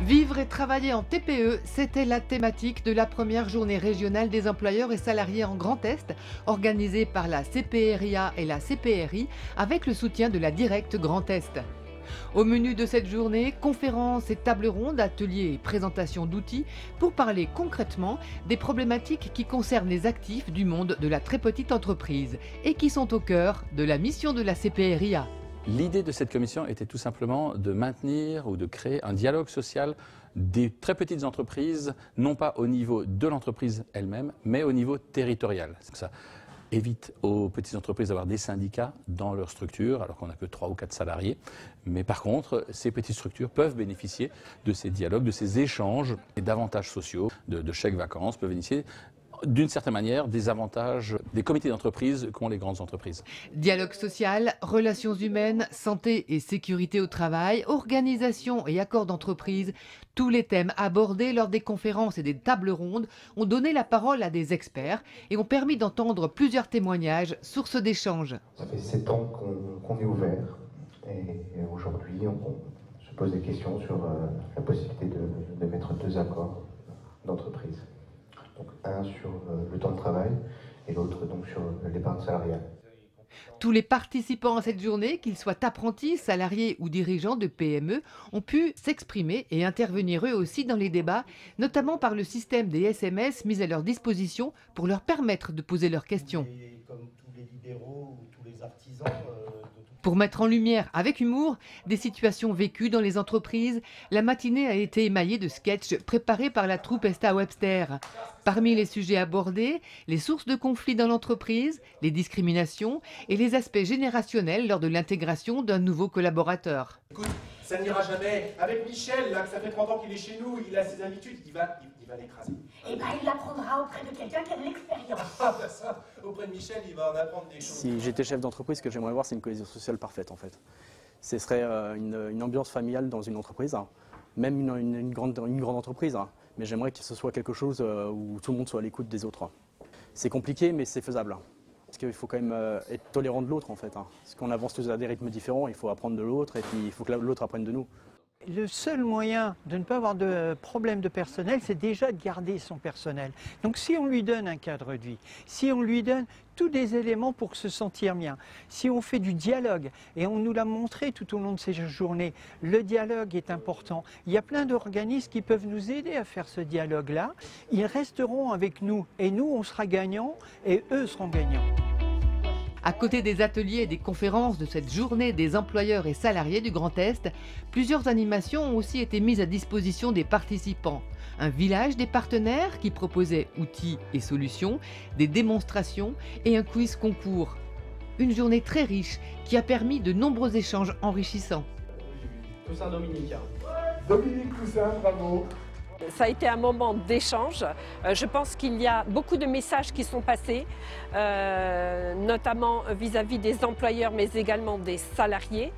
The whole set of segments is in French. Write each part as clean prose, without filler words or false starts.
Vivre et travailler en TPE, c'était la thématique de la première journée régionale des employeurs et salariés en Grand Est, organisée par la CPRIA et la CPRI, avec le soutien de la Directe Grand Est. Au menu de cette journée, conférences et tables rondes, ateliers et présentations d'outils pour parler concrètement des problématiques qui concernent les actifs du monde de la très petite entreprise et qui sont au cœur de la mission de la CPRIA. L'idée de cette commission était tout simplement de maintenir ou de créer un dialogue social des très petites entreprises, non pas au niveau de l'entreprise elle-même, mais au niveau territorial. Ça évite aux petites entreprises d'avoir des syndicats dans leur structure, alors qu'on n'a que 3 ou 4 salariés. Mais par contre, ces petites structures peuvent bénéficier de ces dialogues, de ces échanges et d'avantages sociaux, de chèques vacances, peuvent bénéficier d'une certaine manière des avantages des comités d'entreprise qu'ont les grandes entreprises. Dialogue social, relations humaines, santé et sécurité au travail, organisation et accords d'entreprise, tous les thèmes abordés lors des conférences et des tables rondes ont donné la parole à des experts et ont permis d'entendre plusieurs témoignages, sources d'échanges. Ça fait 7 ans qu'on est ouvert et aujourd'hui on se pose des questions sur la possibilité de mettre 2 accords d'entreprise. Donc un sur le temps de travail et l'autre donc sur l'épargne salariale. Tous les participants à cette journée, qu'ils soient apprentis, salariés ou dirigeants de PME, ont pu s'exprimer et intervenir eux aussi dans les débats, notamment par le système des SMS mis à leur disposition pour leur permettre de poser leurs questions. Comme tous les libéraux ou tous les artisans. Pour mettre en lumière, avec humour, des situations vécues dans les entreprises, la matinée a été émaillée de sketchs préparés par la troupe Esta Webster. Parmi les sujets abordés, les sources de conflits dans l'entreprise, les discriminations et les aspects générationnels lors de l'intégration d'un nouveau collaborateur. Écoute, ça n'ira jamais. Avec Michel, là, que ça fait 30 ans qu'il est chez nous, il a ses habitudes, il va l'écraser. Eh ben, il l'apprendra auprès de quelqu'un qui a de l'expérience. Ah, bah ça, auprès de Michel, il va en apprendre des choses. Si j'étais chef d'entreprise, ce que j'aimerais voir, c'est une cohésion sociale parfaite, en fait. Ce serait une ambiance familiale dans une entreprise, hein. Même une grande entreprise, hein. Mais j'aimerais que ce soit quelque chose où tout le monde soit à l'écoute des autres, hein. C'est compliqué, mais c'est faisable. Parce qu'il faut quand même être tolérant de l'autre, en fait, hein. Parce qu'on avance tous à des rythmes différents, il faut apprendre de l'autre, et puis il faut que l'autre apprenne de nous. Le seul moyen de ne pas avoir de problème de personnel, c'est déjà de garder son personnel. Donc si on lui donne un cadre de vie, si on lui donne tous des éléments pour se sentir bien, si on fait du dialogue, et on nous l'a montré tout au long de ces journées, le dialogue est important. Il y a plein d'organismes qui peuvent nous aider à faire ce dialogue-là. Ils resteront avec nous, et nous, on sera gagnants, et eux seront gagnants. À côté des ateliers et des conférences de cette journée des employeurs et salariés du Grand Est, plusieurs animations ont aussi été mises à disposition des participants. Un village des partenaires qui proposait outils et solutions, des démonstrations et un quiz concours. Une journée très riche qui a permis de nombreux échanges enrichissants. Toussaint Dominique. Dominique Toussaint, bravo. Ça a été un moment d'échange. Je pense qu'il y a beaucoup de messages qui sont passés, notamment vis-à-vis des employeurs, mais également des salariés.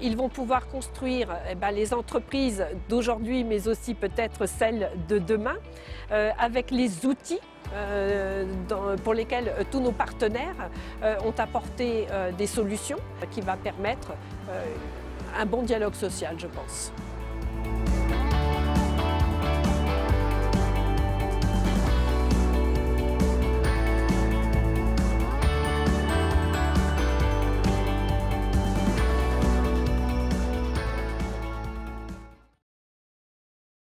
Ils vont pouvoir construire les entreprises d'aujourd'hui, mais aussi peut-être celles de demain, avec les outils pour lesquels tous nos partenaires ont apporté des solutions qui va permettre un bon dialogue social, je pense.